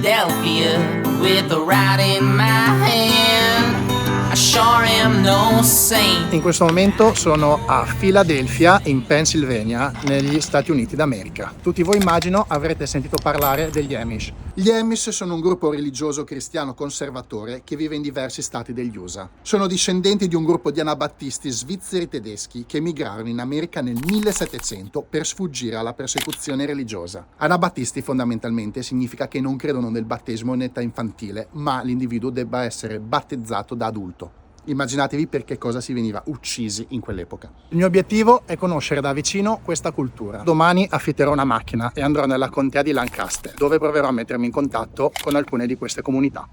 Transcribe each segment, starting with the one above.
Philadelphia with a rod in my hand. I sure am no saint. In questo momento sono a Philadelphia, in Pennsylvania, negli Stati Uniti d'America. Tutti voi immagino avrete sentito parlare degli Amish. Gli Amish sono un gruppo religioso cristiano conservatore che vive in diversi stati degli USA. Sono discendenti di un gruppo di anabattisti svizzeri tedeschi che emigrarono in America nel 1700 per sfuggire alla persecuzione religiosa. Anabattisti fondamentalmente significa che non credono nel battesimo in età infantile, ma l'individuo debba essere battezzato da adulto. Immaginatevi per che cosa si veniva uccisi in quell'epoca. Il mio obiettivo è conoscere da vicino questa cultura. Domani affitterò una macchina e andrò nella contea di Lancaster, dove proverò a mettermi in contatto con alcune di queste comunità.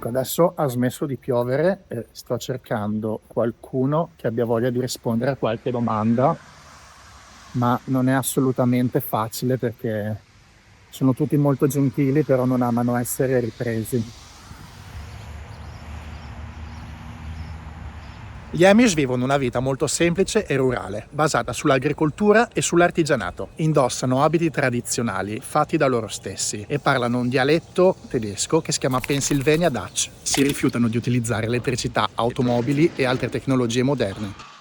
Adesso ha smesso di piovere e sto cercando qualcuno che abbia voglia di rispondere a qualche domanda, ma non è assolutamente facile perché sono tutti molto gentili, però non amano essere ripresi. Gli Amish vivono una vita molto semplice e rurale, basata sull'agricoltura e sull'artigianato. Indossano abiti tradizionali fatti da loro stessi e parlano un dialetto tedesco che si chiama Pennsylvania Dutch. Si rifiutano di utilizzare elettricità, automobili e altre tecnologie moderne.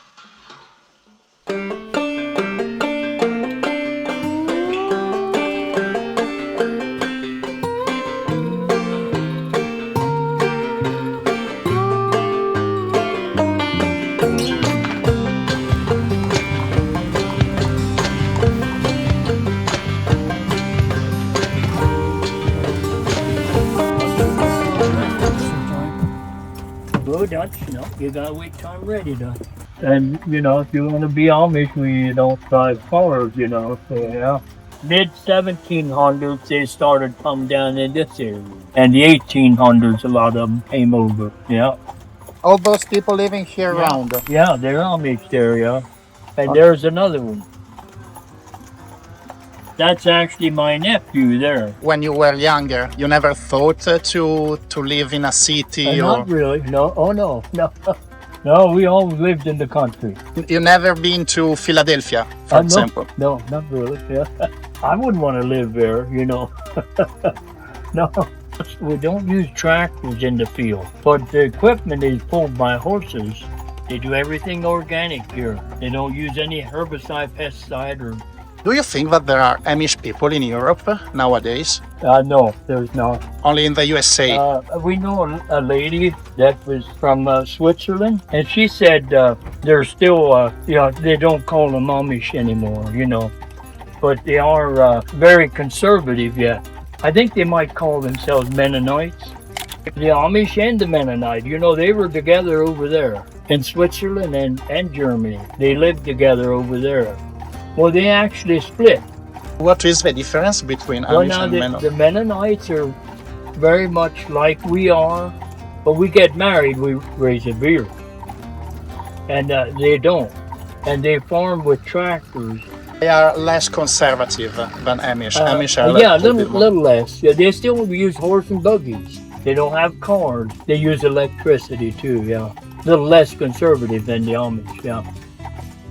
Dutch, you gotta wait till I'm ready to. And if you want to be Amish, we don't drive cars, so yeah. Mid 1700s, they started coming down in this area, and the 1800s, a lot of them came over. Yeah. All those people living here around. Yeah, they're Amish there, yeah. And there's another one. That's actually my nephew there. When you were younger, you never thought to live in a city? Not really, no. Oh, no. No, we always lived in the country. You never been to Philadelphia, for example? No, not really. Yeah. I wouldn't want to live there, No, we don't use tractors in the field, but the equipment is pulled by horses. They do everything organic here. They don't use any herbicide, pesticide, or... Do you think that there are Amish people in Europe nowadays? No, there's not. Only in the USA? We know a lady that was from Switzerland, and she said they're still, they don't call them Amish anymore, but they are very conservative yet. I think they might call themselves Mennonites. The Amish and the Mennonite, they were together over there in Switzerland and Germany. They lived together over there. Well, they actually split. What is the difference between Amish and Mennonite? The Mennonites are very much like we are, but we get married, we raise a beard. And they don't. And they farm with tractors. They are less conservative than Amish. Amish are a little less. Yeah, they still use horse and buggies. They don't have cars. They use electricity too, yeah. A little less conservative than the Amish, yeah.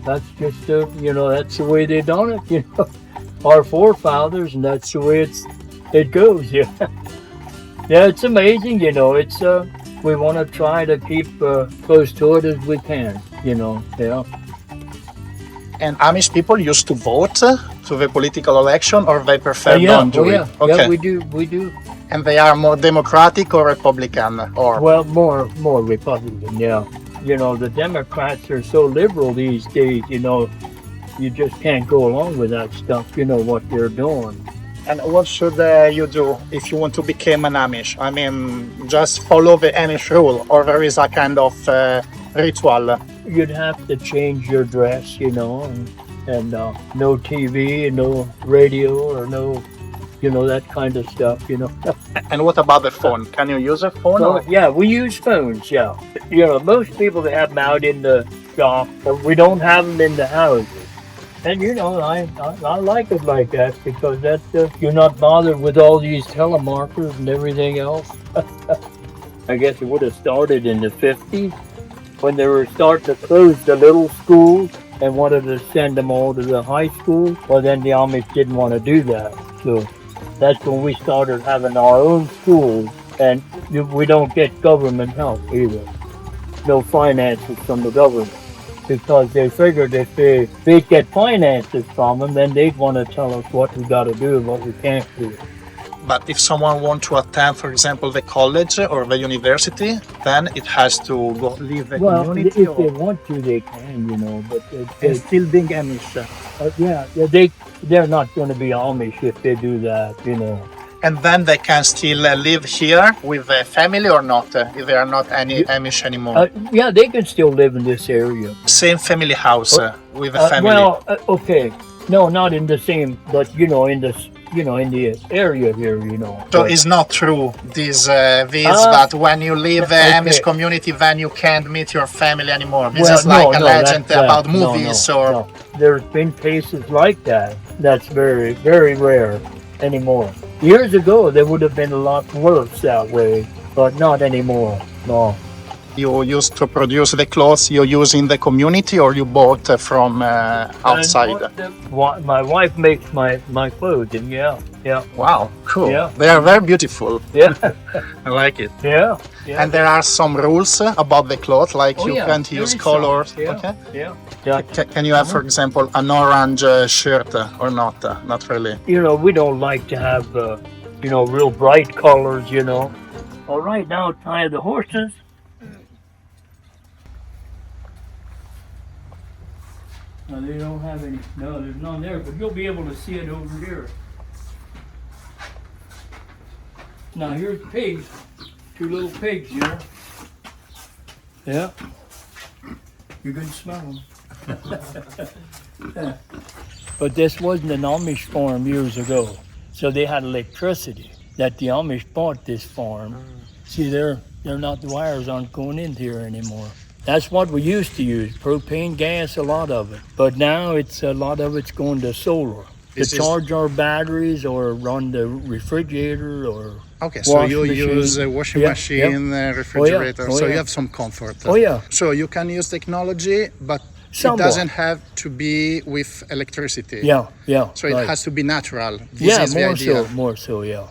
That's just, that's the way they done it, Our forefathers, and that's the way it goes, yeah. Yeah, it's amazing, it's, we want to try to keep close to it as we can, yeah. And Amish people used to vote to the political election, or they prefer not to? Yeah, okay. Yeah, we do. And they are more Democratic or Republican? Or well, more Republican, yeah. The Democrats are so liberal these days, you just can't go along with that stuff, what they're doing. And what should you do if you want to become an Amish? I mean, just follow the Amish rule, or there is a kind of ritual? You'd have to change your dress, and no TV, no radio, or no that kind of stuff. And what about the phone? Can you use a phone? So, yeah, we use phones. Yeah, most people that have them out in the shop, but we don't have them in the houses. And I like it like that because that's you're not bothered with all these telemarketers and everything else. I guess it would have started in the 50s when they were starting to close the little schools and wanted to send them all to the high school. Well, then the Amish didn't want to do that. So that's when we started having our own schools, and we don't get government help either. No finances from the government. Because they figured if they'd get finances from them, then they'd want to tell us what we got to do and what we can't do. But if someone wants to attend, for example, the college or the university, then it has to go leave the community? If they want to, they can, but They're still being Amish. they're not going to be Amish if they do that, And then they can still live here with the family or not, if they are not any Amish anymore? Yeah, they can still live in this area. Same family house with the family? Okay. No, not in the same, but, in the area here, So it's not true, this that when you leave the Amish community, then you can't meet your family anymore. This is like a legend about movies or... There's been cases like that. That's very, very rare anymore. Years ago, there would have been a lot worse that way, but not anymore, no. You used to produce the clothes you use in the community, or you bought from outside? My wife makes my clothing, yeah. Wow, cool. Yeah. They are very beautiful. Yeah. I like it. Yeah. And there are some rules about the cloth, like you can't use colors. Yeah. Okay. Yeah. Can you have, for example, an orange shirt or not? Not really. We don't like to have, real bright colors, All right, now tie the horses. No, they don't have any. No, there's none there, but you'll be able to see it over here. Now here's pigs. 2 little pigs here. Yeah. You can smell them. But this wasn't an Amish farm years ago. So they had electricity that the Amish bought this farm. See, the wires aren't going in here anymore. That's what we used to use, propane gas, a lot of it. But now a lot of it's going to solar. To charge our batteries or run the refrigerator or so you use a washing machine, refrigerator, so you have some comfort. So you can use technology, but it doesn't have to be with electricity. Yeah. So it has to be natural. This is the idea. More so, yeah.